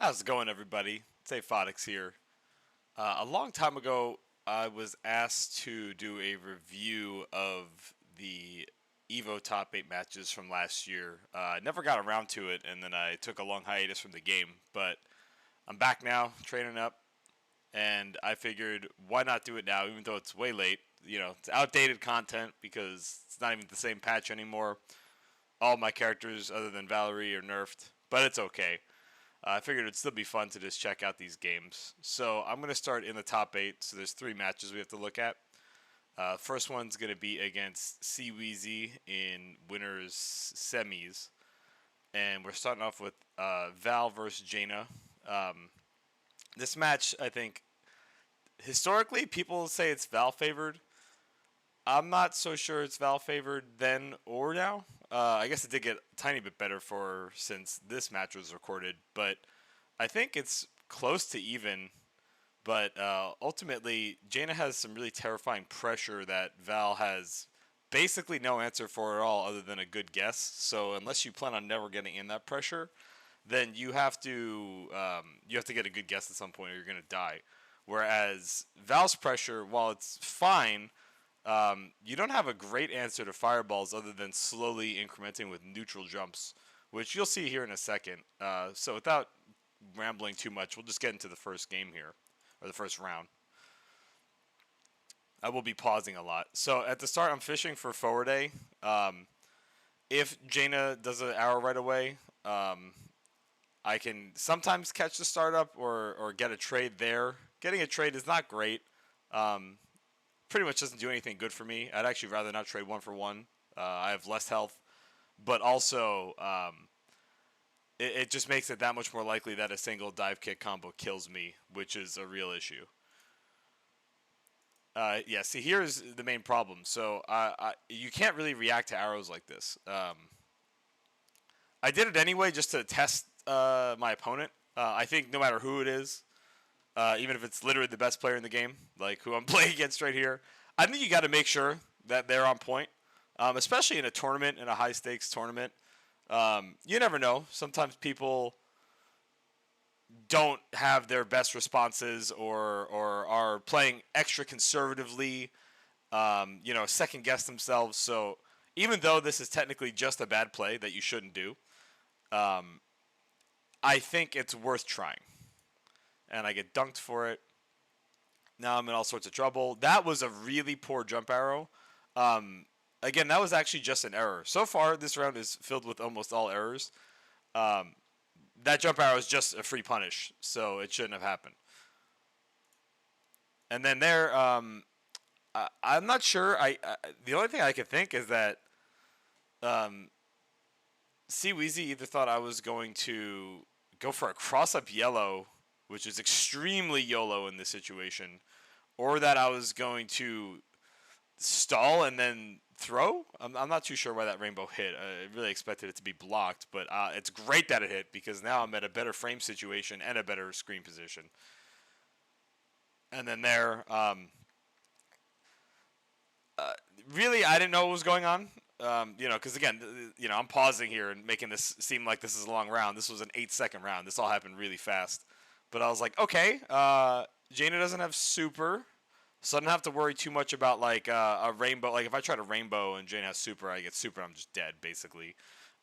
How's it going, everybody? It's Aphotix here. A long time ago, I was asked to do a review of the EVO top 8 matches from last year. I never got around to it, and then I took a long hiatus from the game. But I'm back now, training up, and I figured why not do it now, even though it's way late. You know, it's outdated content because it's not even the same patch anymore. All my characters, other than Valerie, are nerfed, but it's okay. I figured it'd still be fun to just check out these games. So I'm going to start in the top 8. So there's 3 matches we have to look at. First one's going to be against CWheezy in winners semis. And we're starting off with Val versus Jaina. This match, I think, historically, people say it's Val favored. I'm not so sure it's Val favored then or now. I guess it did get a tiny bit better for since this match was recorded, but I think it's close to even. But ultimately, Jaina has some really terrifying pressure that Val has basically no answer for at all, other than a good guess. So unless you plan on never getting in that pressure, then you have to get a good guess at some point, or you're gonna die. Whereas Val's pressure, while it's fine, you don't have a great answer to fireballs other than slowly incrementing with neutral jumps, which you'll see here in a second. So without rambling too much, we'll just get into the first game here, or the first round. I will be pausing a lot. So at the start, I'm fishing for forward A. If Jaina does an arrow right away, I can sometimes catch the startup or get a trade there. Getting a trade is not great. Um, Pretty much doesn't do anything good for me. I'd actually rather not trade 1 for 1. I have less health, but also it just makes it that much more likely that a single dive kick combo kills me, which is a real issue. Yeah, see, here's the main problem. So you can't really react to arrows like this. I did it anyway just to test my opponent. I think no matter who it is, even if it's literally the best player in the game, like who I'm playing against right here, I think you got to make sure that they're on point, especially in a tournament, in a high stakes tournament. You never know. Sometimes people don't have their best responses or are playing extra conservatively, second guess themselves. So even though this is technically just a bad play that you shouldn't do, um, I think it's worth trying. And I get dunked for it. Now I'm in all sorts of trouble. That was a really poor jump arrow. Again, that was actually just an error. So far, this round is filled with almost all errors. Um, that jump arrow is just a free punish, so it shouldn't have happened. And then there, I'm not sure. The only thing I could think is that um, CWheezy either thought I was going to go for a cross-up yellow, which is extremely YOLO in this situation, or that I was going to stall and then throw. I'm not too sure why that rainbow hit. I really expected it to be blocked, but it's great that it hit because now I'm at a better frame situation and a better screen position. And then there, really, I didn't know what was going on. Because again, I'm pausing here and making this seem like this is a long round. This was an 8-second round. This all happened really fast. But I was like, okay, Jaina doesn't have super, so I don't have to worry too much about like a rainbow. Like if I try to rainbow and Jaina has super, I get super, I'm just dead basically.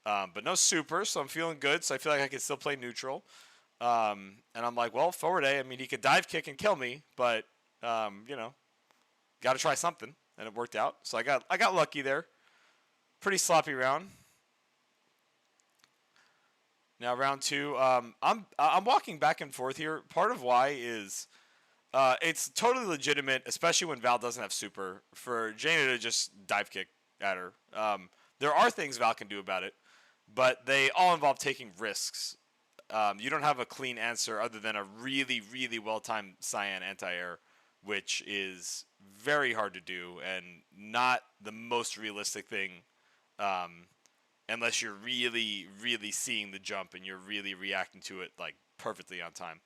But no super, so I'm feeling good. So I feel like I can still play neutral. And I'm like, well, forward A. I mean, he could dive kick and kill me, but got to try something, and it worked out. So I got lucky there. Pretty sloppy round. Now round 2, I'm walking back and forth here. Part of why is it's totally legitimate, especially when Val doesn't have super, for Jaina to just dive kick at her. There are things Val can do about it, but they all involve taking risks. You don't have a clean answer other than a really, really well-timed Cyan anti-air, which is very hard to do and not the most realistic thing, unless you're really, really seeing the jump and you're really reacting to it like perfectly on time.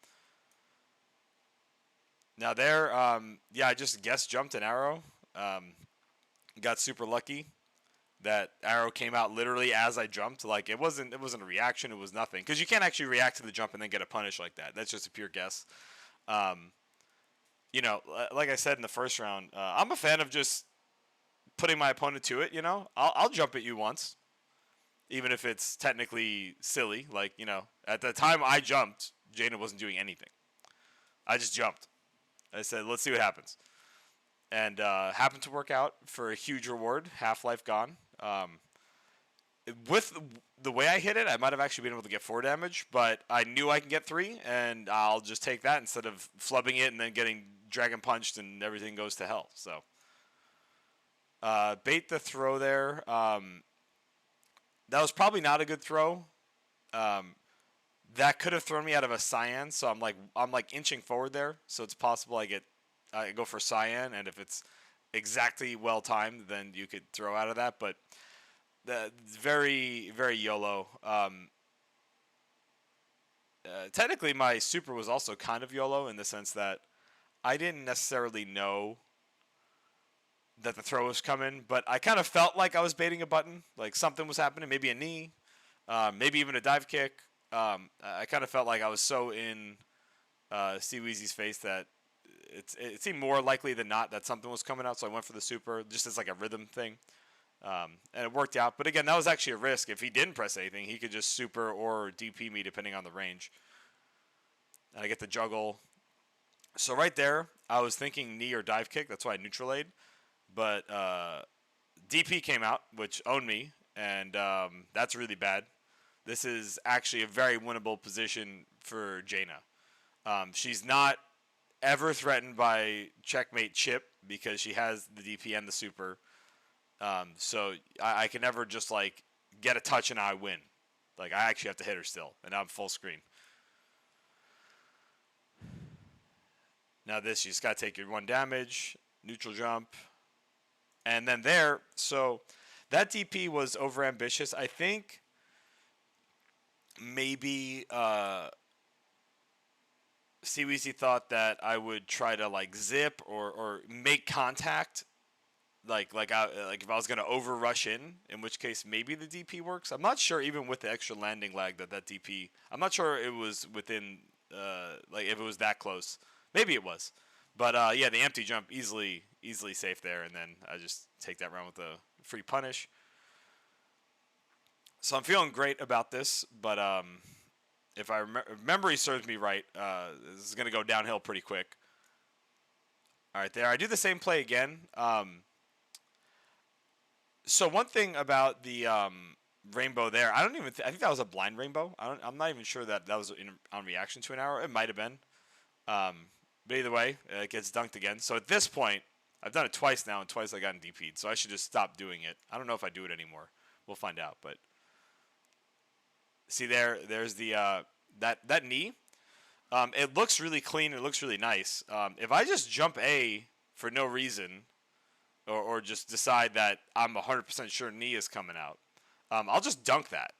Now there, I just guess jumped an arrow. Got super lucky. That arrow came out literally as I jumped. Like it wasn't a reaction. It was nothing because you can't actually react to the jump and then get a punish like that. That's just a pure guess. Um, like I said in the first round, I'm a fan of just putting my opponent to it. I'll jump at you once, even if it's technically silly. Like at the time I jumped, Jaina wasn't doing anything. I just jumped. I said, let's see what happens. And happened to work out for a huge reward, Half-Life gone. With the way I hit it, I might have actually been able to get 4 damage, but I knew I can get 3, and I'll just take that instead of flubbing it and then getting dragon punched and everything goes to hell. So, bait the throw there. That was probably not a good throw. That could have thrown me out of a cyan, so I'm like inching forward there, so it's possible I go for cyan, and if it's exactly well timed, then you could throw out of that. But very very YOLO. Technically, my super was also kind of YOLO in the sense that I didn't necessarily know that the throw was coming, but I kind of felt like I was baiting a button, like something was happening, maybe a knee, maybe even a dive kick. I kind of felt like I was so in CWheezy's face that it seemed more likely than not that something was coming out, so I went for the super just as like a rhythm thing, and it worked out. But again, that was actually a risk. If he didn't press anything, he could just super or DP me depending on the range, and I get the juggle. So right there, I was thinking knee or dive kick. That's why I neutral aid. But DP came out, which owned me, and that's really bad. This is actually a very winnable position for Jaina. She's not ever threatened by checkmate chip because she has the DP and the super. So I can never just like get a touch and I win. Like I actually have to hit her still, and I'm full screen. Now this, you just gotta take your 1 damage, neutral jump, and then there. So that DP was overambitious. I think maybe CWheezy thought that I would try to like zip or make contact, like if I was gonna over rush in which case maybe the DP works. I'm not sure even with the extra landing lag that DP. I'm not sure it was within like if it was that close. Maybe it was, but yeah, the empty jump easily safe there, and then I just take that round with a free punish. So I'm feeling great about this, but if memory serves me right, this is going to go downhill pretty quick. All right, there. I do the same play again. So one thing about the rainbow there, I don't even. I think that was a blind rainbow. I'm not even sure that was on reaction to an arrow. It might have been. But either way, it gets dunked again. So at this point, I've done it twice now, and twice I got DP'd. So I should just stop doing it. I don't know if I do it anymore. We'll find out. But see there's the that knee. It looks really clean. It looks really nice. If I just jump A for no reason, or just decide that I'm 100% sure knee is coming out, I'll just dunk that.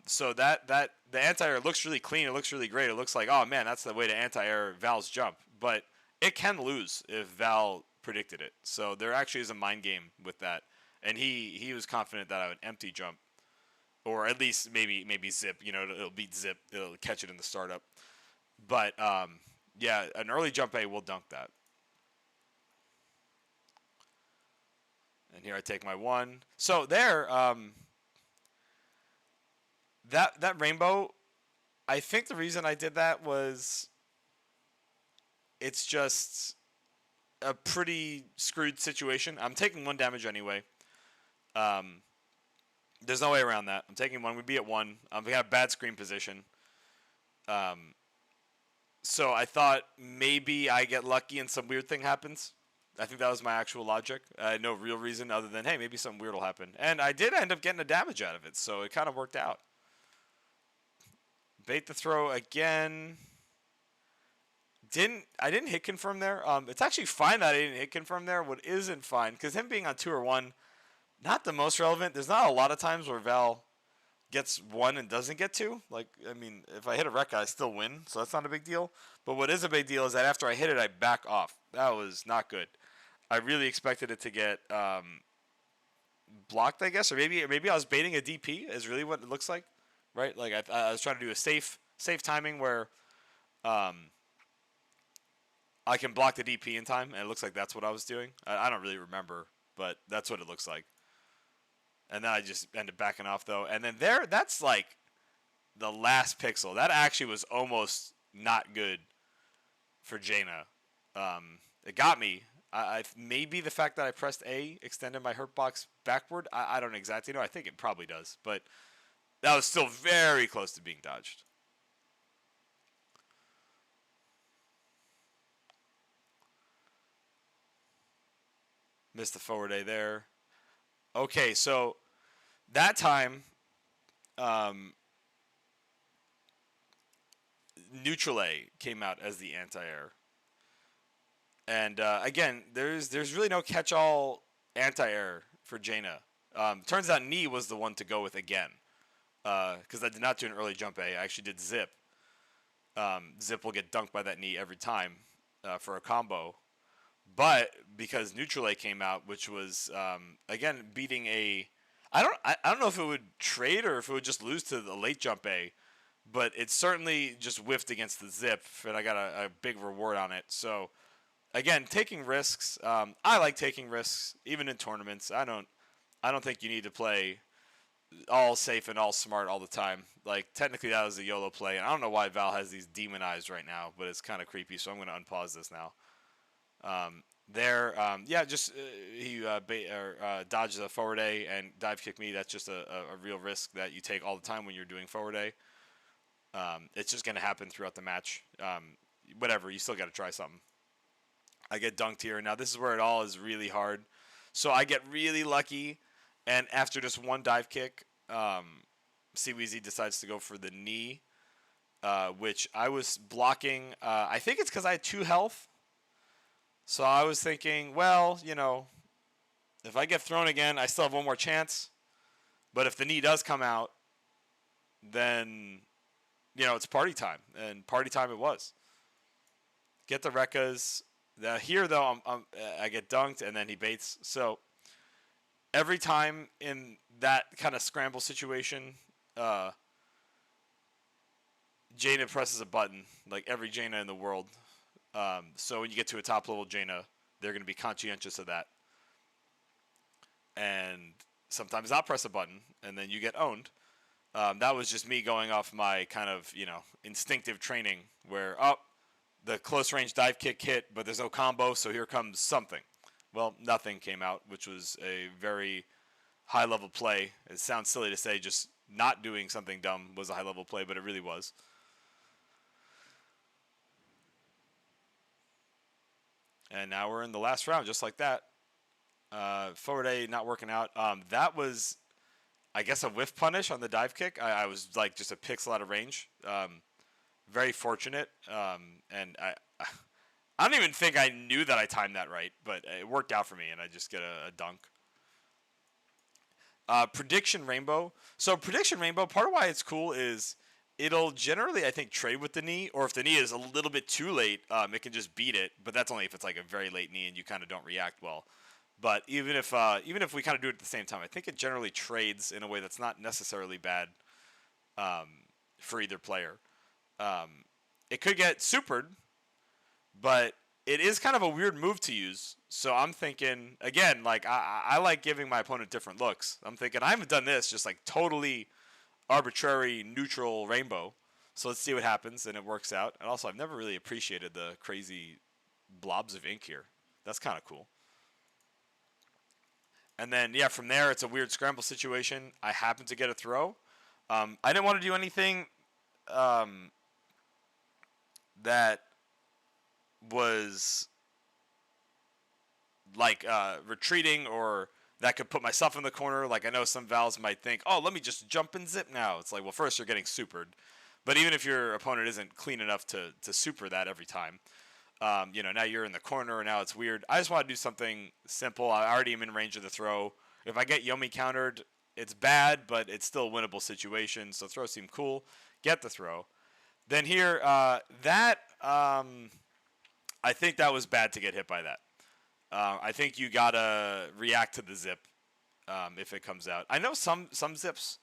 So that the anti-air looks really clean. It looks really great. It looks like, oh man, that's the way to anti-air Val's jump. But it can lose if Val predicted it. So there actually is a mind game with that. And he was confident that I would empty jump, or at least maybe zip. It'll beat zip. It'll catch it in the startup. But yeah, an early jump A will dunk that. And here I take my 1. So there. That rainbow, I think the reason I did that was it's just a pretty screwed situation. I'm taking 1 damage anyway. There's no way around that. I'm taking 1. We'd be at 1. We got a bad screen position. So I thought maybe I get lucky and some weird thing happens. I think that was my actual logic. No real reason other than, hey, maybe something weird will happen. And I did end up getting a damage out of it, so it kind of worked out. Bait the throw again. I didn't hit confirm there. It's actually fine that I didn't hit confirm there. What isn't fine, because him being on 2 or 1, not the most relevant. There's not a lot of times where Val gets 1 and doesn't get 2. Like, I mean, if I hit a Rekka, I still win, so that's not a big deal. But what is a big deal is that after I hit it, I back off. That was not good. I really expected it to get blocked, I guess, or maybe I was baiting a DP is really what it looks like, right? Like I was trying to do a safe timing where I can block the DP in time, and it looks like that's what I was doing. I don't really remember, but that's what it looks like. And then I just ended backing off though, and then that's like the last pixel. That actually was almost not good for Jaina. It got me. I maybe the fact that I pressed A extended my hurt box backward. I don't exactly know. I think it probably does, but that was still very close to being dodged. Missed the forward A there. Okay, so that time, um, neutral A came out as the anti-air. And again, there's really no catch-all anti-air for Jaina. Turns out knee was the one to go with again, because I did not do an early jump A. I actually did zip. Zip will get dunked by that knee every time for a combo. But because neutral A came out, which was again beating a, I don't know if it would trade or if it would just lose to the late jump A, but it certainly just whiffed against the zip, and I got a big reward on it. So again, taking risks. I like taking risks, even in tournaments. I don't think you need to play all safe and all smart all the time. Like technically that was a YOLO play, and I don't know why Val has these demon eyes right now, but it's kind of creepy. So I'm going to unpause this now. Just he dodged the forward A and dive kick me. That's just a real risk that you take all the time when you're doing forward A. It's just going to happen throughout the match. Whatever, you still got to try something. I get dunked here. Now this is where it all is really hard. So I get really lucky, and after just one dive kick, CWheezy decides to go for the knee, which I was blocking. I think it's because I had 2 health. So I was thinking, well, if I get thrown again, I still have one more chance. But if the knee does come out, then, it's party time. And party time it was. Get the Rekkas. Here, though, I get dunked, and then he baits. So every time in that kind of scramble situation, Jaina presses a button, like every Jaina in the world. So when you get to a top level Jaina, they're going to be conscientious of that. And sometimes I'll press a button, and then you get owned. That was just me going off my kind of, instinctive training where, the close range dive kick hit, but there's no combo, so here comes something. Well, nothing came out, which was a very high level play. It sounds silly to say just not doing something dumb was a high level play, but it really was. And now we're in the last round, just like that. Forward A not working out. That was, I guess, a whiff punish on the dive kick. I was like just a pixel out of range. Very fortunate. And I don't even think I knew that I timed that right, but it worked out for me, and I just get a dunk. Prediction Rainbow. So Prediction Rainbow, part of why it's cool is it'll generally, I think, trade with the knee, or if the knee is a little bit too late, it can just beat it. But that's only if it's like a very late knee and you kind of don't react well. But even if we kind of do it at the same time, I think it generally trades in a way that's not necessarily bad for either player. It could get supered, but it is kind of a weird move to use. So I'm thinking, again, like I like giving my opponent different looks. I'm thinking I haven't done this, just like totally arbitrary neutral rainbow. So let's see what happens, and it works out. And also, I've never really appreciated the crazy blobs of ink here. That's kind of cool. And then, yeah, from there, it's a weird scramble situation. I happen to get a throw. I didn't want to do anything that was like retreating or that could put myself in the corner. Like I know some Vals might think, oh, let me just jump and zip now. It's like, well, first you're getting supered. But even if your opponent isn't clean enough to super that every time, now you're in the corner and now it's weird. I just want to do something simple. I already am in range of the throw. If I get Yomi countered, it's bad, but it's still a winnable situation. So throw seemed cool. Get the throw. Then here, I think that was bad to get hit by that. I think you gotta react to the zip. if it comes out. I know some zips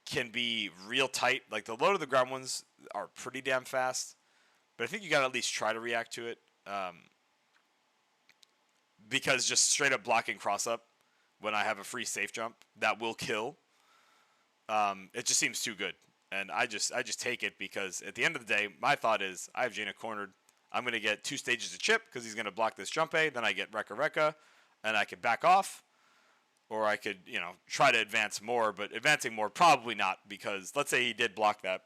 can be real tight. Like the low to the ground ones are pretty damn fast, but I think you got to at least try to react to it, because just straight up blocking cross up when I have a free safe jump that will kill, it just seems too good. And I just take it because at the end of the day, my thought is I have Jaina cornered. I'm going to get 2 stages of chip because he's going to block this jump A. Then I get Rekka, and I could back off. Or I could, try to advance more. But advancing more, probably not, because let's say he did block that.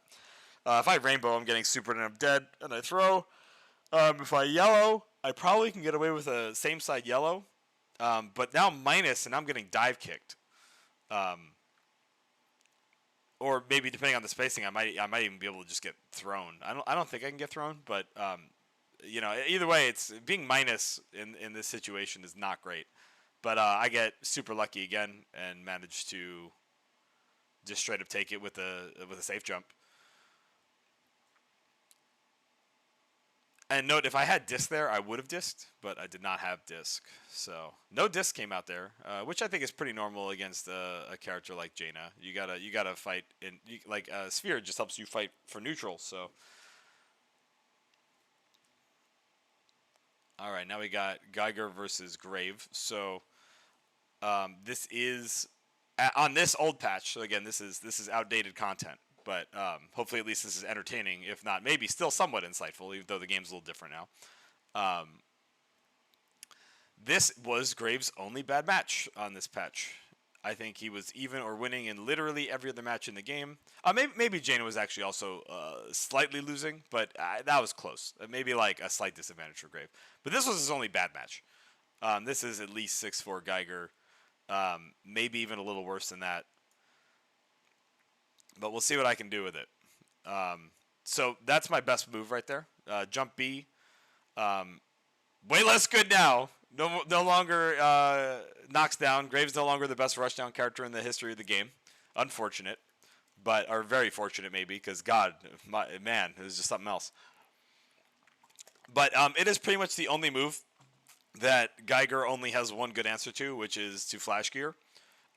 If I rainbow, I'm getting super and I'm dead, and I throw. If I yellow, I probably can get away with a same side yellow. But now minus, and I'm getting dive kicked. Or maybe depending on the spacing, I might even be able to just get thrown. I don't think I can get thrown, but either way, it's being minus in this situation is not great. But I get super lucky again and manage to just straight up take it with a safe jump. And note, if I had disc there, I would have disked, but I did not have disc. So no disc came out there, which I think is pretty normal against a character like Jaina. You gotta fight Sphere just helps you fight for neutral. So all right, now we got Geiger versus Grave. So this is on this old patch. So again, this is outdated content. But hopefully at least this is entertaining, if not maybe still somewhat insightful, even though the game's a little different now. This was Graves' only bad match on this patch. I think he was even or winning in literally every other match in the game. Maybe Jaina was actually also slightly losing, but that was close. Maybe like a slight disadvantage for Grave. But this was his only bad match. This is at least 6-4 Geiger. Maybe even a little worse than that. But we'll see what I can do with it. So that's my best move right there. Jump B. Way less good now. No longer knocks down. Graves no longer the best rushdown character in the history of the game. Unfortunate. Or very fortunate maybe, because God, man, it was just something else. But it is pretty much the only move that Geiger only has one good answer to, which is to flash gear.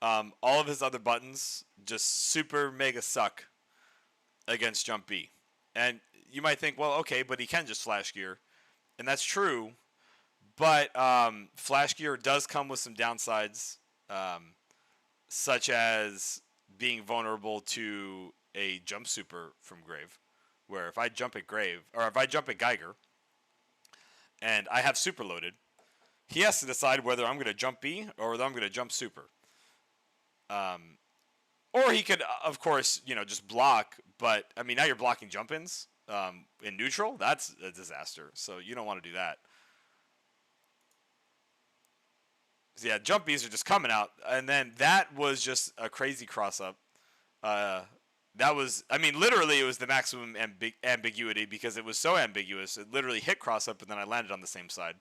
All of his other buttons just super mega suck against Jump B. And you might think, well, okay, but he can just flash gear. And that's true. But flash gear does come with some downsides, such as being vulnerable to a jump super from Grave. Where if I jump at Geiger, and I have super loaded, he has to decide whether I'm going to jump B or whether I'm going to jump super. Or he could, of course, just block. But, I mean, now you're blocking jump-ins in neutral. That's a disaster. So you don't want to do that. So, yeah, jump Bs are just coming out. And then that was just a crazy cross-up. That was, I mean, literally it was the maximum ambiguity because it was so ambiguous. It literally hit cross-up, and then I landed on the same side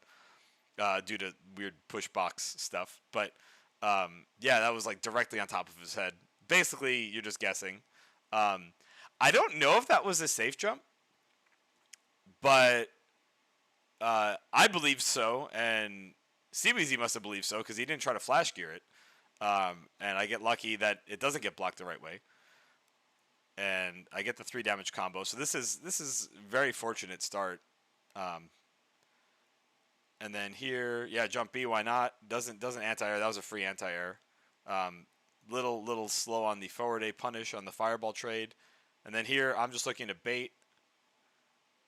due to weird push box stuff. But... yeah, that was like directly on top of his head. Basically, you're just guessing. I don't know if that was a safe jump, but I believe so, and CWheezy must have believed so because he didn't try to flash gear it. And I get lucky that it doesn't get blocked the right way, and I get the 3 damage combo. So this is very fortunate start. And then here, yeah, jump B, why not? Doesn't anti-air. That was a free anti-air. Little slow on the forward A punish on the fireball trade. And then here, I'm just looking to bait.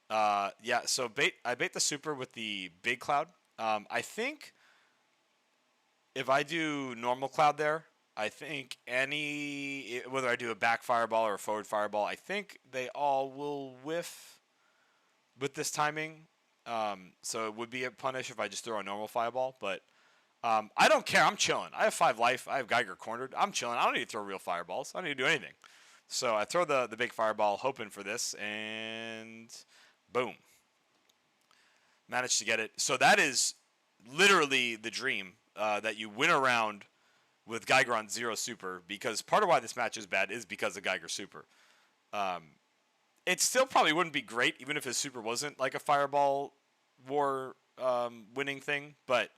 Yeah, so I bait the super with the big cloud. I think if I do normal cloud there, I think whether I do a back fireball or a forward fireball, I think they all will whiff with this timing. So it would be a punish if I just throw a normal fireball, but I don't care. I'm chilling. I have 5 life. I have Geiger cornered. I'm chilling. I don't need to throw real fireballs. I don't need to do anything. So I throw the big fireball, hoping for this, and boom. Managed to get it. So that is literally the dream, that you win a round with Geiger on 0 super, because part of why this match is bad is because of Geiger super. It still probably wouldn't be great even if his super wasn't like a fireball war winning thing, but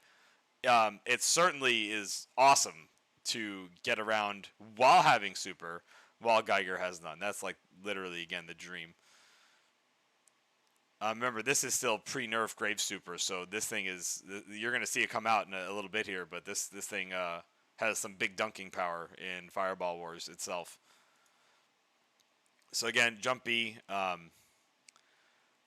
it certainly is awesome to get around while having super, while Geiger has none. That's like literally again the dream. Remember, this is still pre-nerf Grave Super, so this thing is you're gonna see it come out in a little bit here, but this thing has some big dunking power in Fireball Wars itself. So again, jump B.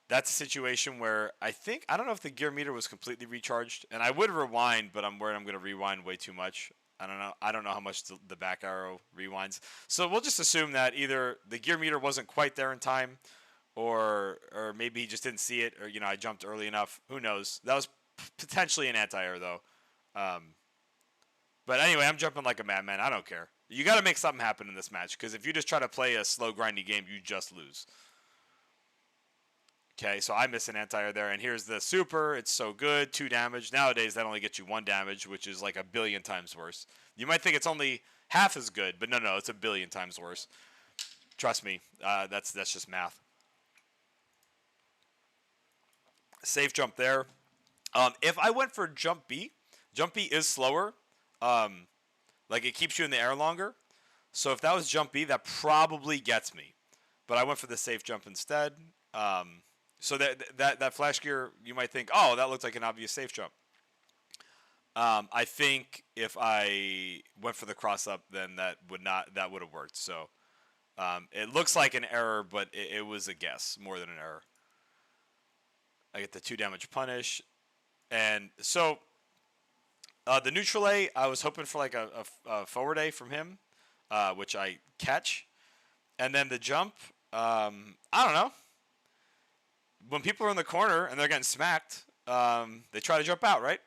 That's a situation where I don't know if the gear meter was completely recharged, and I would rewind, but I'm worried I'm going to rewind way too much. I don't know how much the back arrow rewinds. So we'll just assume that either the gear meter wasn't quite there in time, or maybe he just didn't see it, or I jumped early enough. Who knows? That was potentially an anti-air though. But anyway, I'm jumping like a madman. I don't care. You got to make something happen in this match, because if you just try to play a slow grindy game, you just lose. Okay, so I miss an anti-air there, and here's the super. It's so good, 2 damage. Nowadays, that only gets you 1 damage, which is like a billion times worse. You might think it's only half as good, but no, it's a billion times worse. Trust me, that's just math. Safe jump there. If I went for jump B is slower. Like it keeps you in the air longer. So if that was jump B, that probably gets me. But I went for the safe jump instead. So that flash gear, you might think, oh, that looks like an obvious safe jump. I think if I went for the cross up, then that would have worked. So it looks like an error, but it was a guess more than an error. I get the 2 damage punish, and so the neutral A, I was hoping for like a forward A from him, which I catch, and then the jump. I don't know. When people are in the corner and they're getting smacked, they try to jump out, right?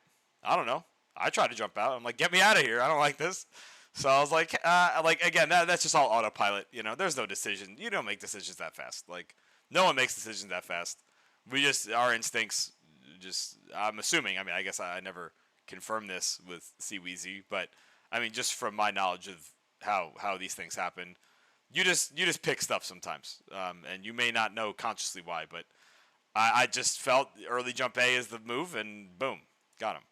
I don't know. I try to jump out. I'm like, get me out of here. I don't like this. So I was like again, that's just all autopilot. There's no decision. You don't make decisions that fast. Like, no one makes decisions that fast. Our instincts I'm assuming. I mean, I guess I never confirmed this with CWheezy, but I mean, just from my knowledge of how these things happen, you just pick stuff sometimes, and you may not know consciously why, but I just felt early jump A is the move, and boom, got him.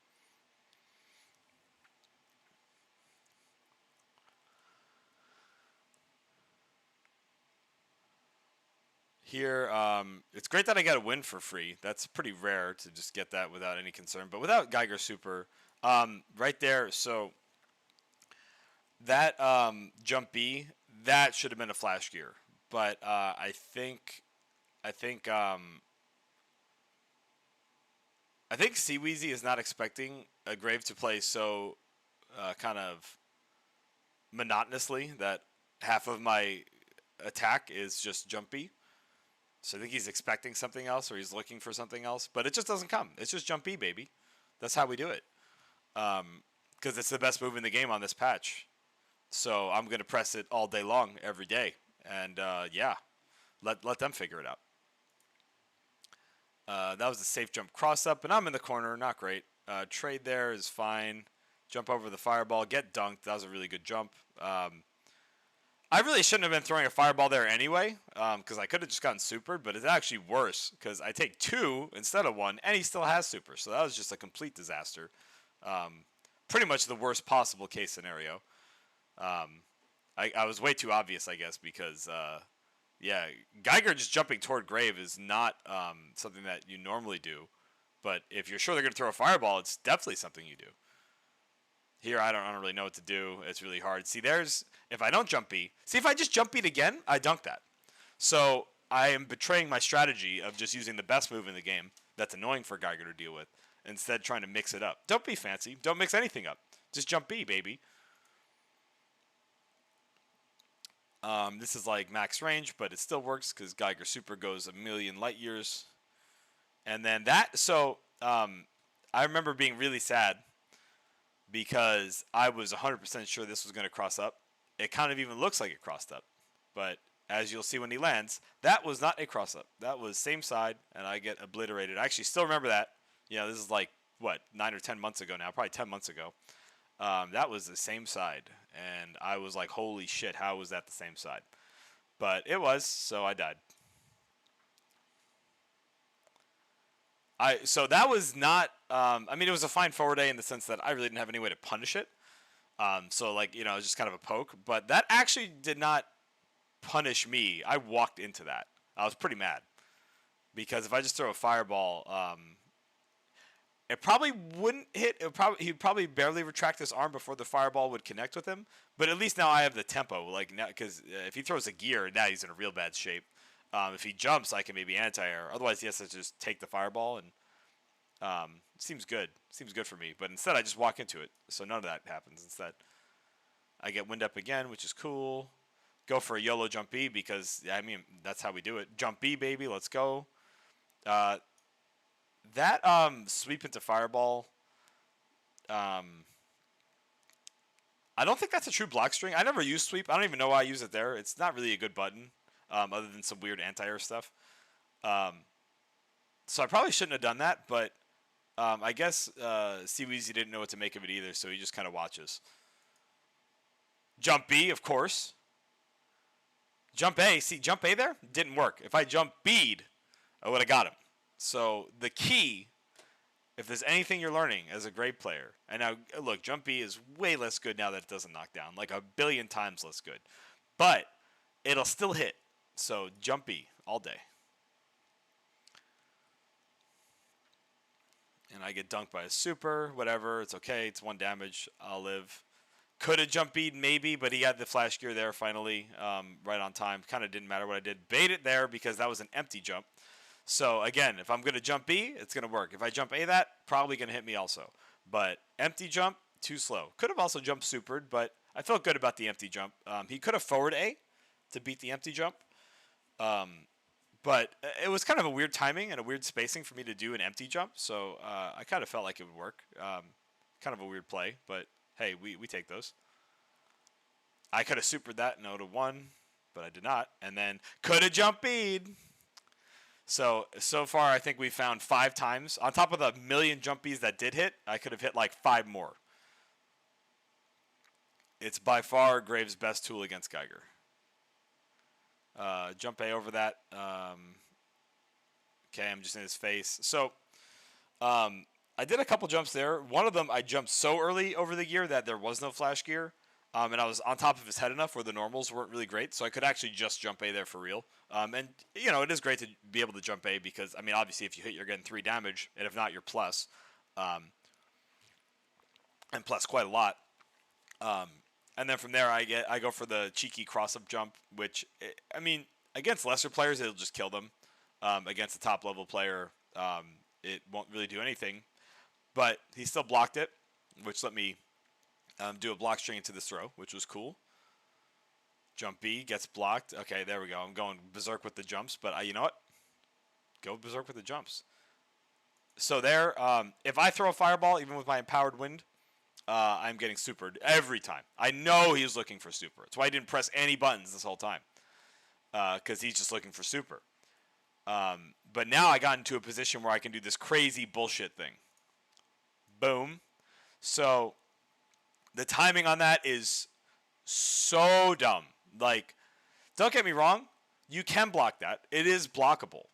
Here, it's great that I got a win for free. That's pretty rare to just get that without any concern. But without Geiger Super, right there, so that jump B, that should have been a flash gear. But I think CWheezy is not expecting a Grave to play so kind of monotonously that half of my attack is just jumpy. So I think he's expecting something else, or he's looking for something else, but it just doesn't come. It's just jump B, baby. That's how we do it. Because it's the best move in the game on this patch. So I'm going to press it all day long, every day. And yeah, let them figure it out. That was a safe jump cross up, and I'm in the corner. Not great. Trade there is fine. Jump over the fireball. Get dunked. That was a really good jump. I really shouldn't have been throwing a fireball there anyway, because I could have just gotten supered, but it's actually worse because I take 2 instead of 1, and he still has super. So that was just a complete disaster. Pretty much the worst possible case scenario. I was way too obvious, I guess, because yeah, Geiger just jumping toward Grave is not something that you normally do. But if you're sure they're going to throw a fireball, it's definitely something you do. Here, I don't really know what to do. It's really hard. See, if I don't jump B. See, if I just jump B again, I dunk that. So I am betraying my strategy of just using the best move in the game that's annoying for Geiger to deal with, instead trying to mix it up. Don't be fancy. Don't mix anything up. Just jump B, baby. This is like max range, but it still works because Geiger Super goes a million light years. And then I remember being really sad because I was 100% sure this was going to cross up. It kind of even looks like it crossed up. But as you'll see when he lands, that was not a cross up. That was same side, and I get obliterated. I actually still remember that. This is like, 9 or 10 months ago now, probably 10 months ago. That was the same side, and I was like, holy shit, how was that the same side? But it was, so I died. So that was not. It was a fine forward A in the sense that I really didn't have any way to punish it. So like it was just kind of a poke, but that actually did not punish me. I walked into that. I was pretty mad because if I just throw a fireball, it probably wouldn't hit. He'd probably barely retract his arm before the fireball would connect with him. But at least now I have the tempo. Like now, because if he throws a gear, now he's in a real bad shape. If he jumps, I can maybe anti-air. Otherwise, he has to just take the fireball, and seems good. Seems good for me. But instead, I just walk into it, so none of that happens. Instead, I get wind up again, which is cool. Go for a YOLO jump B because that's how we do it. Jump B, baby, let's go. Uh, that sweep into fireball. Um, I don't think that's a true block string. I never use sweep. I don't even know why I use it there. It's not really a good button, other than some weird anti-air stuff. So I probably shouldn't have done that, but I guess CWheezy didn't know what to make of it either, so he just kind of watches. Jump B, of course. Jump A. See, jump A there didn't work. If I jump B'd, I would have got him. So the key, if there's anything you're learning as a grade player, and now look, jump B is way less good now that it doesn't knock down, like a billion times less good, but it'll still hit. So jump B all day. And I get dunked by a super, whatever. It's okay. It's 1 damage. I'll live. Could have jump beat maybe, but he had the flash gear there finally, right on time. Kind of didn't matter what I did. Bait it there because that was an empty jump. So again, if I'm going to jump B, it's going to work. If I jump A that, probably going to hit me also. But empty jump, too slow. Could have also jumped supered, but I felt good about the empty jump. He could have forward A to beat the empty jump. But it was kind of a weird timing and a weird spacing for me to do an empty jump. So I kind of felt like it would work. Kind of a weird play, but hey, we take those. I could have supered that and I would have won, but I did not. And then could have jump bead. So far, I think we found 5 times. On top of the million jump bees that did hit, I could have hit like 5 more. It's by far Graves' best tool against Geiger. Jump A over that. Okay, I'm just in his face. So I did a couple jumps there. One of them, I jumped so early over the gear that there was no flash gear. And I was on top of his head enough where the normals weren't really great, so I could actually just jump A there for real. And, it is great to be able to jump A because, obviously if you hit, you're getting 3 damage, and if not, you're plus. And plus quite a lot. And then from there, I go for the cheeky cross-up jump, which, against lesser players, it'll just kill them. Against a top-level player, it won't really do anything. But he still blocked it, which let me do a block string into this throw, which was cool. Jump B gets blocked. Okay, there we go. I'm going berserk with the jumps, but you know what? Go berserk with the jumps. So there, if I throw a fireball, even with my empowered wind, I'm getting supered every time. I know he was looking for super. That's why I didn't press any buttons this whole time, because he's just looking for super. But now I got into a position where I can do this crazy bullshit thing. Boom. So the timing on that is so dumb. Like, don't get me wrong. You can block that. It is blockable.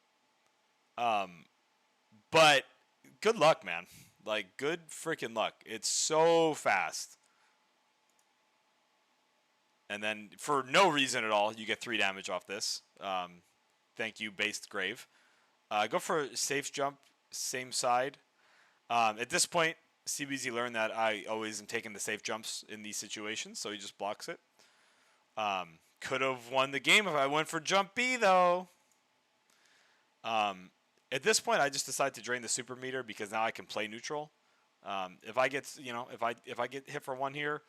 But good luck, man. Like, good freaking luck. It's so fast. And then, for no reason at all, you get 3 damage off this. Thank you, based grave. Go for a safe jump, same side. At this point, CWheezy learned that I always am taking the safe jumps in these situations, so he just blocks it. Could have won the game if I went for jump B, though. At this point, I just decided to drain the super meter because now I can play neutral. If I get, if I get hit for 1 here,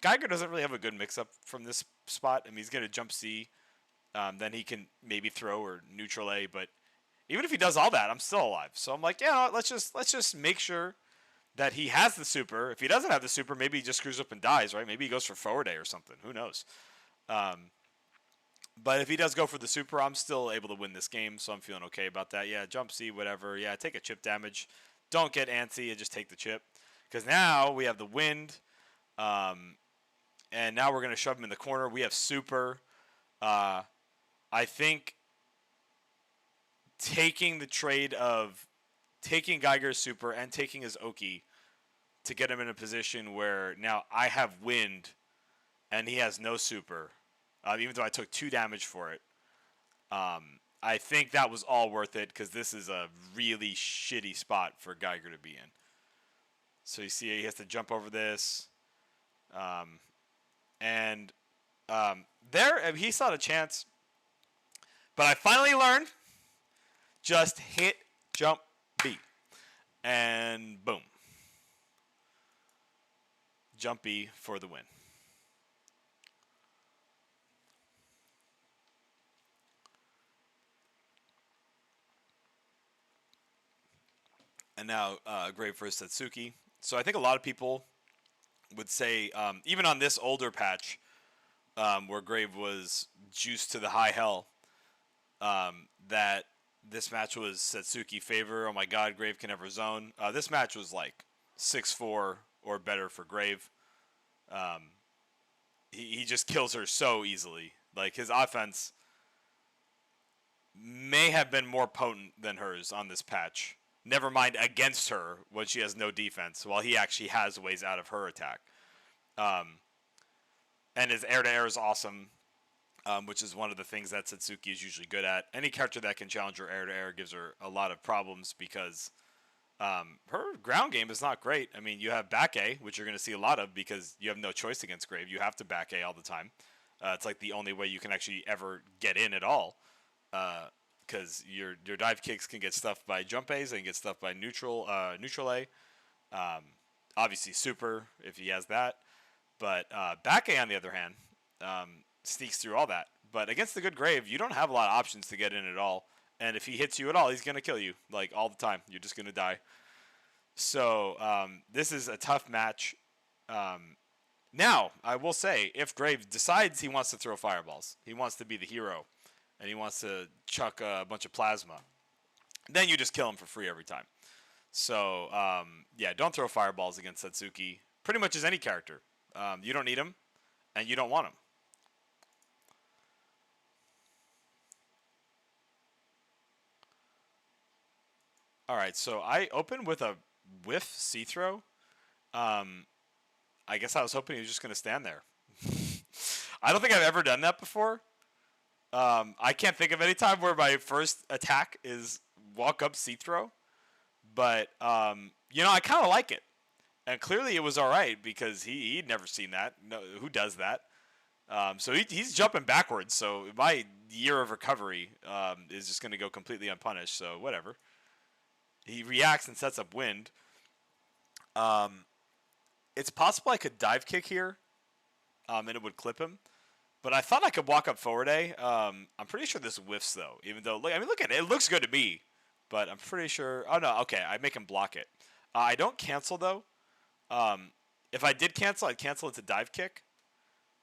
Geiger doesn't really have a good mix-up from this spot. He's going to jump C. Then he can maybe throw or neutral A, but even if he does all that, I'm still alive. So I'm like, let's just make sure that he has the super. If he doesn't have the super, maybe he just screws up and dies, right? Maybe he goes for forward A or something. Who knows? But if he does go for the super, I'm still able to win this game, so I'm feeling okay about that. Yeah, jump C, whatever. Yeah, take a chip damage. Don't get antsy and just take the chip. Because now we have the wind, and now we're going to shove him in the corner. We have super. I think taking the trade of taking Geiger's super and taking his Oki to get him in a position where now I have wind and he has no super, even though I took 2 damage for it. I think that was all worth it because this is a really shitty spot for Geiger to be in. So you see he has to jump over this. And there, he saw a chance. But I finally learned, just hit, jump, B. And boom. Jump B for the win. And now Grave versus Satsuki. So I think a lot of people would say, even on this older patch, where Grave was juiced to the high hell, that this match was Satsuki favor. Oh my god, Grave can never zone. This match was like 6-4 or better for Grave. He just kills her so easily. Like, his offense may have been more potent than hers on this patch. Never mind against her when she has no defense, while he actually has ways out of her attack. And his air-to-air is awesome, which is one of the things that Satsuki is usually good at. Any character that can challenge her air-to-air gives her a lot of problems because her ground game is not great. I mean, you have back A, which you're going to see a lot of because you have no choice against Grave. You have to back A all the time. It's like the only way you can actually ever get in at all. Because your dive kicks can get stuffed by jump A's and get stuffed by neutral A. Obviously super if he has that. But back A, on the other hand, sneaks through all that. But against the good Grave, you don't have a lot of options to get in at all. And if he hits you at all, he's going to kill you, like, all the time. You're just going to die. So this is a tough match. Now, I will say, if Grave decides he wants to throw fireballs, he wants to be the hero, and he wants to chuck a bunch of plasma, then you just kill him for free every time. So, yeah, don't throw fireballs against Satsuki. Pretty much as any character. You don't need him, and you don't want him. Alright, so I opened with a whiff C-throw. I guess I was hoping he was just going to stand there. I don't think I've ever done that before. I can't think of any time where my first attack is walk up C-throw. But, I kind of like it. And clearly it was alright because he'd never seen that. No, who does that? So he's jumping backwards. So my year of recovery is just going to go completely unpunished. So whatever. He reacts and sets up wind. It's possible I could dive kick here, and it would clip him. But I thought I could walk up forward A. I'm pretty sure this whiffs, though. Even though, look at it. It looks good to me. But I'm pretty sure... Oh, no. Okay, I make him block it. I don't cancel, though. If I did cancel, I'd cancel into dive kick.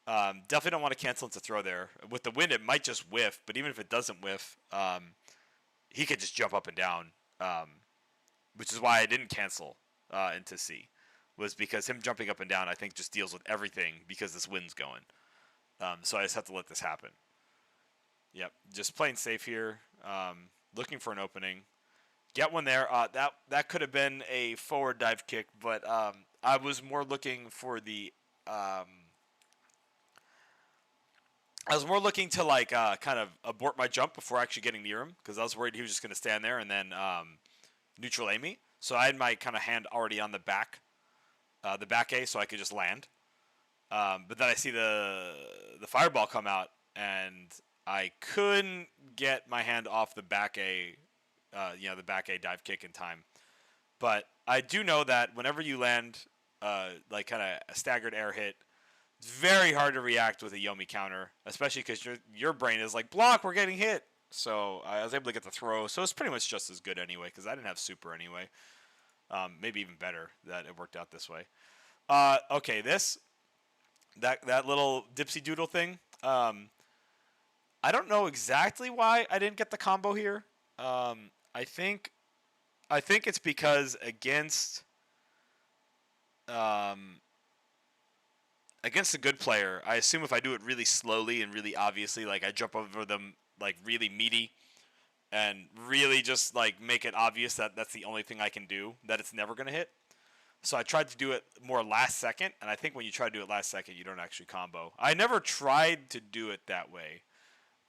Definitely don't want to cancel into throw there. With the wind, it might just whiff. But even if it doesn't whiff, he could just jump up and down. Which is why I didn't cancel into C. Was because him jumping up and down, I think, just deals with everything because this wind's going. So I just have to let this happen. Yep, just playing safe here. Looking for an opening. Get one there. That could have been a forward dive kick, but I was more looking for the... I was more looking to kind of abort my jump before actually getting near him because I was worried he was just going to stand there and then neutral A me. So I had my kind of hand already on the back A, so I could just land. But then I see the fireball come out, and I couldn't get my hand off the back A, the back A dive kick in time. But I do know that whenever you land, kind of a staggered air hit, it's very hard to react with a Yomi counter, especially because your brain is like, block, we're getting hit. So I was able to get the throw, so it's pretty much just as good anyway, because I didn't have super anyway. Maybe even better that it worked out this way. Okay, that little dipsy doodle thing. I don't know exactly why I didn't get the combo here. I think it's because against a good player, I assume if I do it really slowly and really obviously, like I jump over them like really meaty and really just like make it obvious that that's the only thing I can do, that it's never going to hit. So I tried to do it more last second, and I think when you try to do it last second, you don't actually combo. I never tried to do it that way,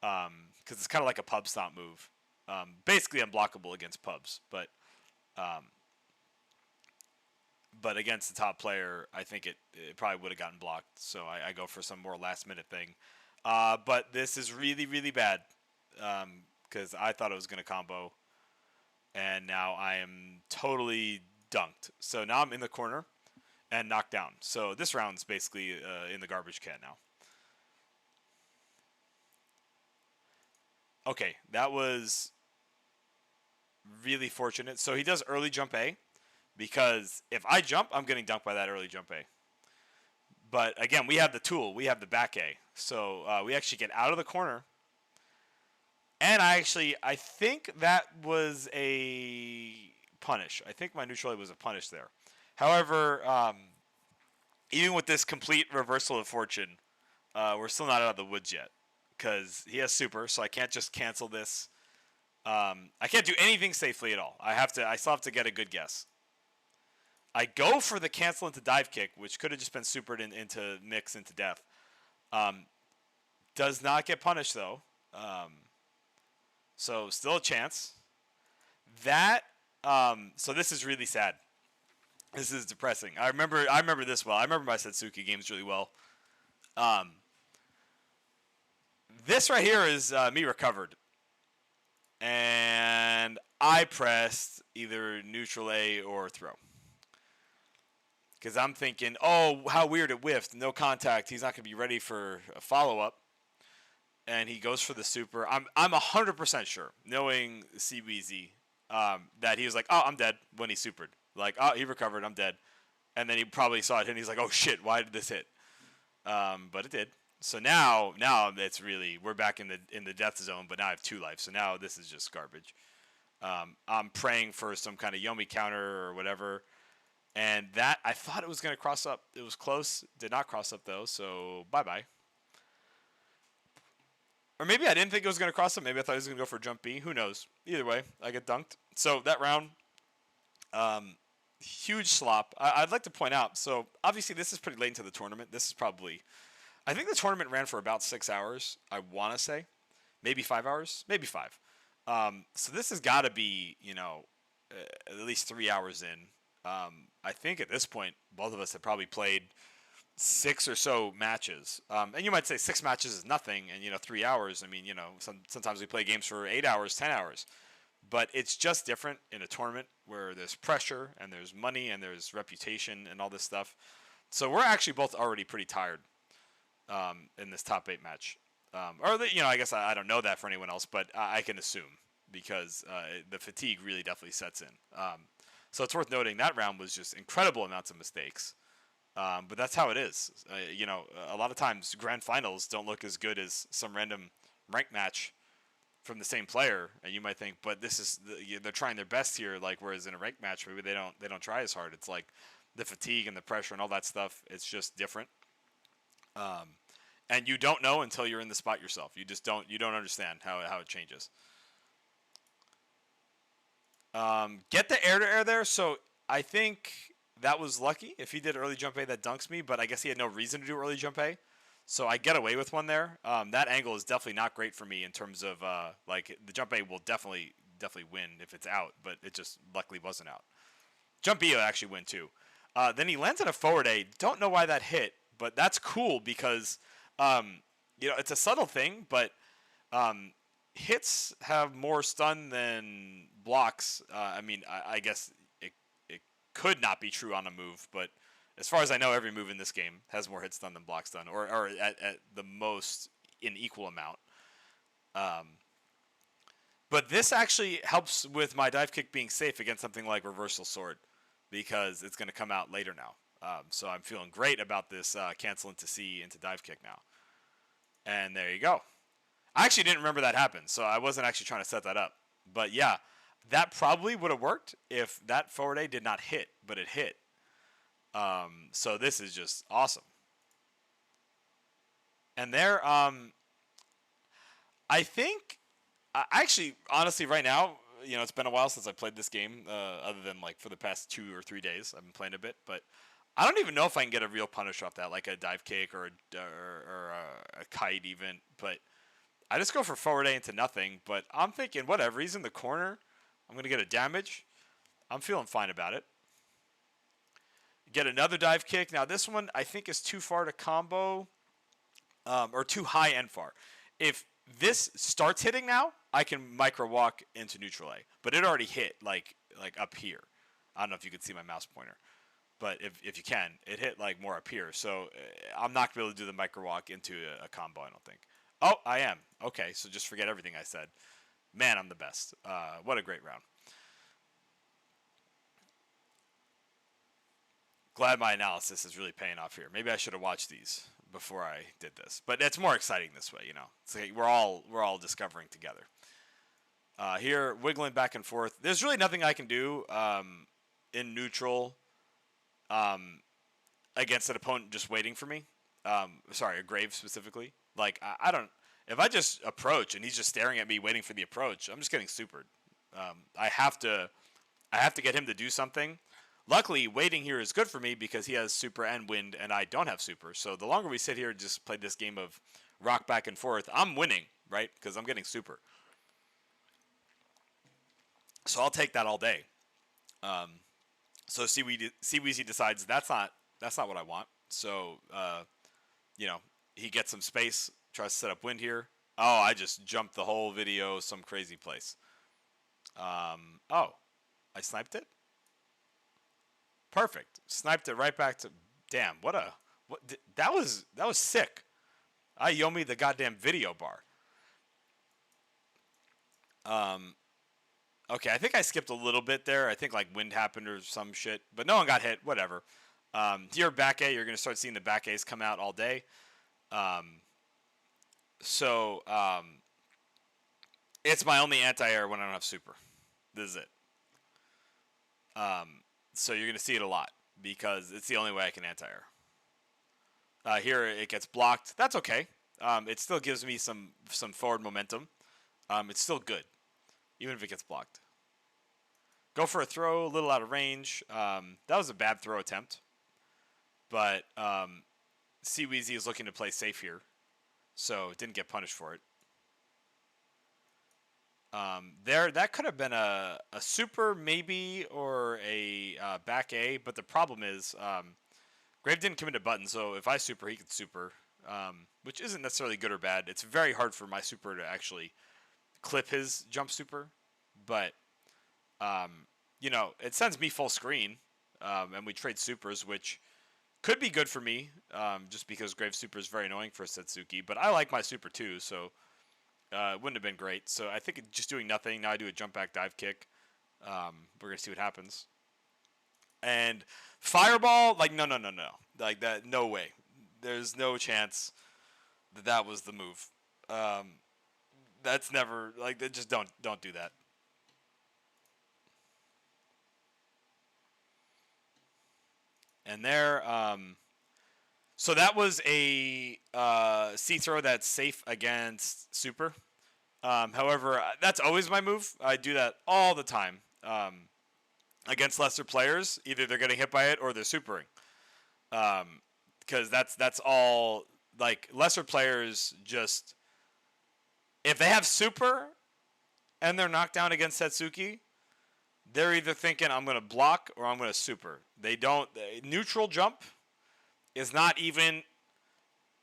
because it's kind of like a pub stomp move. Basically unblockable against pubs, um, but against the top player, I think it probably would have gotten blocked. So I go for some more last minute thing. But this is really, really bad, because I thought it was going to combo, and now I am totally dunked. So now I'm in the corner and knocked down. So this round's basically in the garbage can now. Okay, that was really fortunate. So he does early jump A, because if I jump, I'm getting dunked by that early jump A. But again, we have the tool. We have the back A. So we actually get out of the corner. And I think that was a punish. I think my neutral A was a punish there. However, even with this complete reversal of fortune, we're still not out of the woods yet. Because he has super, so I can't just cancel this. I can't do anything safely at all. I still have to get a good guess. I go for the cancel into dive kick, which could have just been supered into mix into death. Does not get punished though. So still a chance. So this is really sad. This is depressing. I remember this well. I remember my Setsuki games really well. This right here is me recovered. And I pressed either neutral A or throw. Because I'm thinking, oh, how weird it whiffed. No contact. He's not going to be ready for a follow-up. And he goes for the super. I'm 100% sure, knowing CWheezy, that he was like, oh, I'm dead when he supered. Like, oh, he recovered. I'm dead. And then he probably saw it hit, and he's like, oh, shit, why did this hit? But it did. So now it's really, we're back in the death zone, but now I have 2 lives. So now this is just garbage. I'm praying for some kind of Yomi counter or whatever. And that, I thought it was going to cross up. It was close. Did not cross up, though, so bye-bye. Or maybe I didn't think it was going to cross up. Maybe I thought he was going to go for jump B. Who knows? Either way, I get dunked. So that round, huge slop. I'd like to point out, so obviously this is pretty late into the tournament. This is probably, I think the tournament ran for about 6 hours, I want to say. Maybe 5 hours? Maybe 5. So this has got to be, at least 3 hours in. I think at this point, both of us have probably played 6 or so matches. And you might say 6 matches is nothing, and 3 hours. I mean, sometimes we play games for 8 hours, 10 hours. But it's just different in a tournament where there's pressure and there's money and there's reputation and all this stuff. So we're actually both already pretty tired in this top 8 match. I guess I don't know that for anyone else, but I can assume because the fatigue really definitely sets in. So it's worth noting that round was just incredible amounts of mistakes. But that's how it is. A lot of times grand finals don't look as good as some random ranked match from the same player, and you might think, but they're trying their best here. Like whereas in a ranked match, maybe they don't try as hard. It's like the fatigue and the pressure and all that stuff. It's just different. And you don't know until you're in the spot yourself. You don't understand how it changes. Get the air-to-air there, so I think that was lucky. If he did early jump A, that dunks me, but I guess he had no reason to do early jump A. So I get away with one there. That angle is definitely not great for me in terms of, the jump A will definitely win if it's out, but it just luckily wasn't out. Jump B will actually win too. Then he lands on a forward A. Don't know why that hit, but that's cool because, it's a subtle thing, but hits have more stun than blocks. I guess it could not be true on a move, but as far as I know, every move in this game has more hit stun than block stun, or at the most in equal amount. But this actually helps with my dive kick being safe against something like reversal sword, because it's going to come out later now. So I'm feeling great about this cancel into C into dive kick now. And there you go. I actually didn't remember that happened, so I wasn't actually trying to set that up. But yeah, that probably would have worked if that forward A did not hit, but it hit. So this is just awesome. And there, I think, actually, honestly, right now, it's been a while since I played this game, other than like for the past 2 or 3 days. I've been playing a bit, but I don't even know if I can get a real punish off that, like a dive kick or a kite even. But I just go for forward A into nothing. But I'm thinking, whatever. He's in the corner. I'm gonna get a damage. I'm feeling fine about it. Get another dive kick. Now this one I think is too far to combo, or too high and far. If this starts hitting now, I can micro walk into neutral A. But it already hit like up here. I don't know if you can see my mouse pointer, but if you can, it hit like more up here. So I'm not gonna be able to do the micro walk into a combo. I don't think. Oh, I am. Okay, so just forget everything I said. Man, I'm the best. What a great round. Glad my analysis is really paying off here. Maybe I should have watched these before I did this, but it's more exciting this way. It's like we're all discovering together. Here, wiggling back and forth. There's really nothing I can do in neutral against an opponent just waiting for me. Sorry, a grave specifically. Like I don't. If I just approach and he's just staring at me, waiting for the approach, I'm just getting supered. I have to get him to do something. Luckily, waiting here is good for me because he has super and wind, and I don't have super. So the longer we sit here and just play this game of rock back and forth, I'm winning, right? Because I'm getting super. So I'll take that all day. So CWheezy decides that's not what I want. So he gets some space, tries to set up wind here. Oh, I just jumped the whole video some crazy place. Oh, I sniped it. Perfect. Sniped it right back to. Damn, that was sick. I Yomi the goddamn video bar. Okay, I think I skipped a little bit there. I think like wind happened or some shit, but no one got hit. Whatever. Here back A, you're gonna start seeing the back A's come out all day. So it's my only anti-air when I don't have super. This is it. So you're gonna see it a lot because it's the only way I can anti-air. Here it gets blocked. That's okay. It still gives me some forward momentum. It's still good, even if it gets blocked. Go for a throw, a little out of range. That was a bad throw attempt, but CWheezy is looking to play safe here, so didn't get punished for it. That could have been a super maybe or a back A, but the problem is Grave didn't commit a button, so if I super, he could super, which isn't necessarily good or bad. It's very hard for my super to actually clip his jump super, but it sends me full screen, and we trade supers, which could be good for me, just because Grave's super is very annoying for Setsuki, but I like my super too, so it wouldn't have been great. So I think just doing nothing, now I do a jump back dive kick. We're going to see what happens. And fireball, like, no. Like, that, no way. There's no chance that was the move. That's never, like, just don't do that. And there, so that was a C throw that's safe against super. However, that's always my move. I do that all the time against lesser players. Either they're getting hit by it or they're supering. Because that's all, like, lesser players just, if they have super and they're knocked down against Setsuki, they're either thinking I'm going to block or I'm going to super. They don't, neutral jump is not even,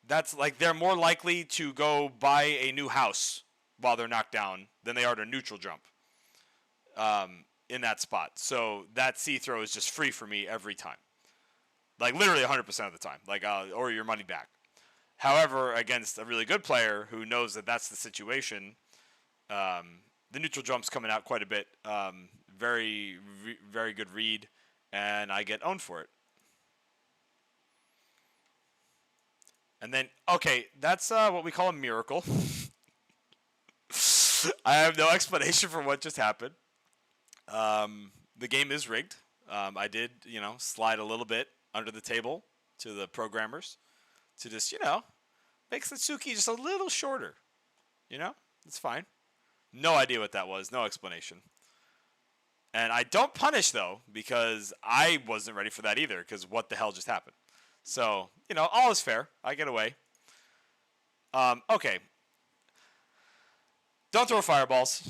that's like they're more likely to go buy a new house while they're knocked down than they are to neutral jump in that spot. So that C throw is just free for me every time. Like literally 100% of the time. Like, or your money back. However, against a really good player who knows that that's the situation, the neutral jump's coming out quite a bit. Very, very good read, and I get owned for it. And then, okay, that's what we call a miracle. I have no explanation for what just happened. The game is rigged. I did, slide a little bit under the table to the programmers to just, make Satsuki just a little shorter. It's fine. No idea what that was. No explanation. And I don't punish, though, because I wasn't ready for that either, because what the hell just happened? So, all is fair. I get away. Okay. Don't throw fireballs.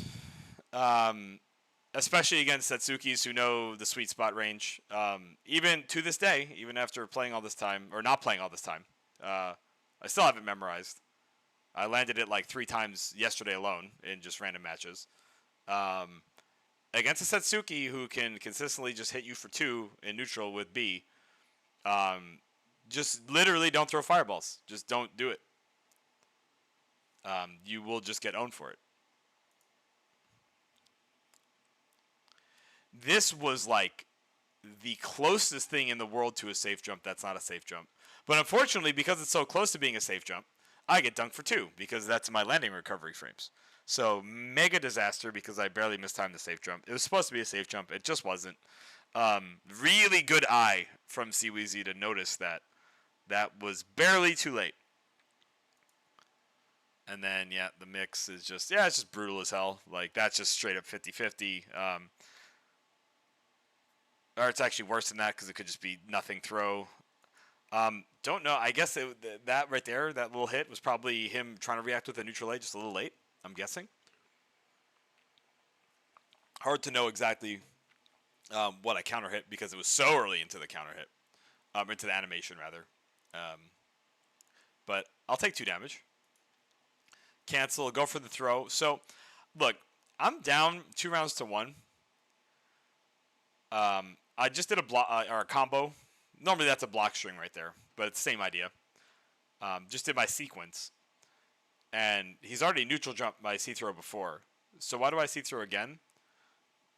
Especially against Setsukis who know the sweet spot range. Even to this day, even after playing all this time, or not playing all this time, I still haven't memorized. I landed it like 3 times yesterday alone in just random matches. Against a Setsuki who can consistently just hit you for 2 in neutral with B, just literally don't throw fireballs. Just don't do it. You will just get owned for it. This was like the closest thing in the world to a safe jump that's not a safe jump. But unfortunately, because it's so close to being a safe jump, I get dunked for 2 because that's my landing recovery frames. So mega disaster because I barely mistimed the safe jump. It was supposed to be a safe jump. It just wasn't. Really good eye from CWheezy to notice that. That was barely too late. And then, yeah, the mix is just, it's just brutal as hell. Like, that's just straight up 50-50. Or it's actually worse than that because it could just be nothing throw. Don't know. I guess that right there, that little hit, was probably him trying to react with a neutral A just a little late, I'm guessing. Hard to know exactly what I counter hit because it was so early into the counter hit. Into the animation, rather. But I'll take 2 damage. Cancel, go for the throw. So, look, I'm down 2 rounds to 1. I just did a combo. Normally that's a block string right there, but it's the same idea. Just did my sequence. And he's already neutral jumped my C-throw before. So why do I C-throw again?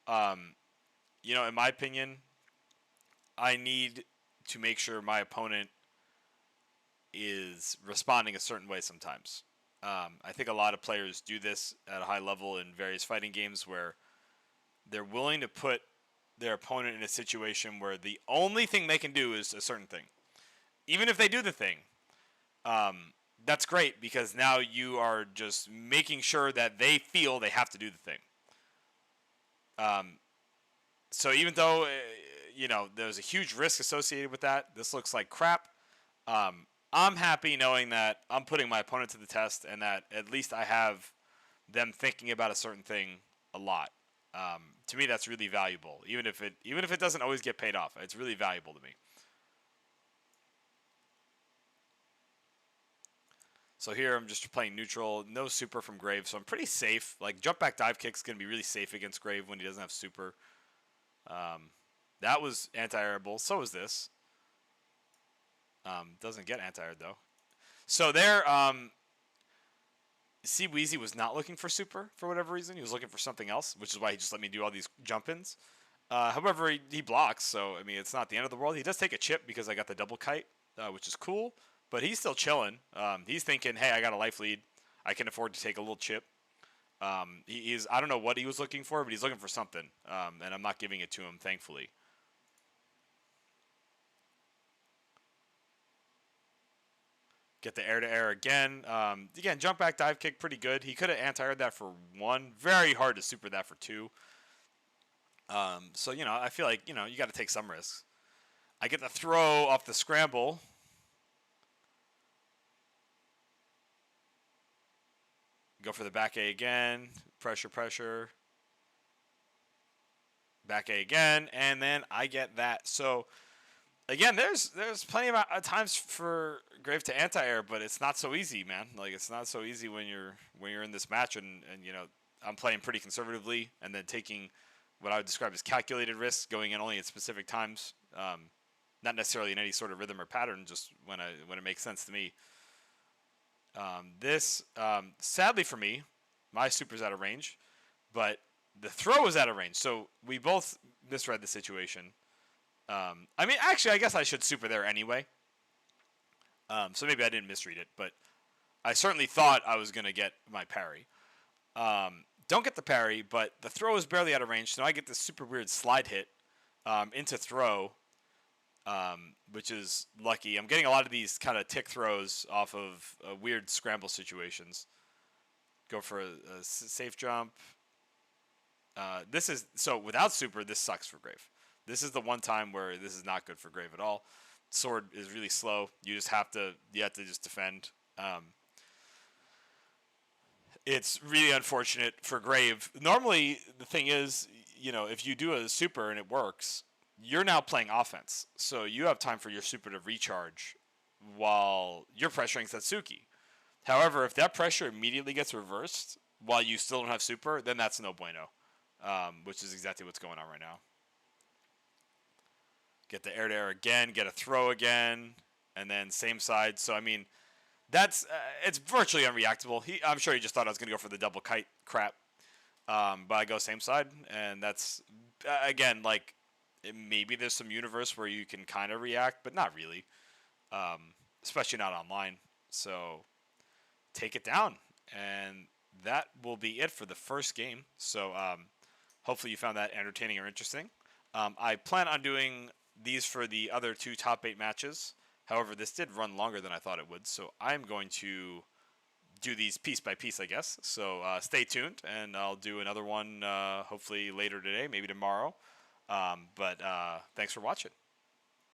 In my opinion, I need to make sure my opponent is responding a certain way sometimes. I think a lot of players do this at a high level in various fighting games where they're willing to put their opponent in a situation where the only thing they can do is a certain thing. Even if they do the thing, that's great because now you are just making sure that they feel they have to do the thing. So even though, there's a huge risk associated with that, this looks like crap. I'm happy knowing that I'm putting my opponent to the test and that at least I have them thinking about a certain thing a lot. To me, that's really valuable. Even if it doesn't always get paid off, it's really valuable to me. So here I'm just playing neutral, no super from Grave, so I'm pretty safe. Like jump back dive kick's gonna be really safe against Grave when he doesn't have super. That was anti-airable. So is this. Doesn't get anti-aired though. So there, CWheezy was not looking for super for whatever reason. He was looking for something else, which is why he just let me do all these jump-ins. However, he blocks, so, I mean, it's not the end of the world. He does take a chip because I got the double kite, which is cool, but he's still chilling. He's thinking, hey, I got a life lead. I can afford to take a little chip. He's I don't know what he was looking for, but he's looking for something, and I'm not giving it to him, thankfully. Get the air-to-air again. Again, jump back dive kick, pretty good. He could have anti-aired that for 1. Very hard to super that for 2. So, I feel like, you got to take some risks. I get the throw off the scramble. Go for the back A again. Pressure, pressure. Back A again. And then I get that. So, again, there's plenty of times for Grave to anti-air, but it's not so easy, man. Like, it's not so easy when you're in this match and I'm playing pretty conservatively and then taking what I would describe as calculated risks, going in only at specific times, not necessarily in any sort of rhythm or pattern, just when it makes sense to me. Sadly for me, my super's out of range, but the throw is out of range, so we both misread the situation. I mean, actually, I guess I should super there anyway. So maybe I didn't misread it, but I certainly thought I was going to get my parry. Don't get the parry, but the throw is barely out of range, so I get this super weird slide hit into throw, which is lucky. I'm getting a lot of these kind of tick throws off of weird scramble situations. Go for a safe jump. So without super, this sucks for Grave. This is the one time where this is not good for Grave at all. Sword is really slow. You have to just defend. It's really unfortunate for Grave. Normally, the thing is, if you do a super and it works, you're now playing offense. So you have time for your super to recharge while you're pressuring Satsuki. However, if that pressure immediately gets reversed while you still don't have super, then that's no bueno, which is exactly what's going on right now. Get the air to air again, get a throw again, and then same side. So, I mean, that's it's virtually unreactable. I'm sure he just thought I was going to go for the double kite crap, but I go same side, and that's again like maybe there's some universe where you can kind of react, but not really, especially not online. So take it down, and that will be it for the first game. So hopefully you found that entertaining or interesting. I plan on doing these for the other two top 8 matches. However, this did run longer than I thought it would, so I'm going to do these piece by piece, I guess. So stay tuned, and I'll do another one hopefully later today, maybe tomorrow. But thanks for watching.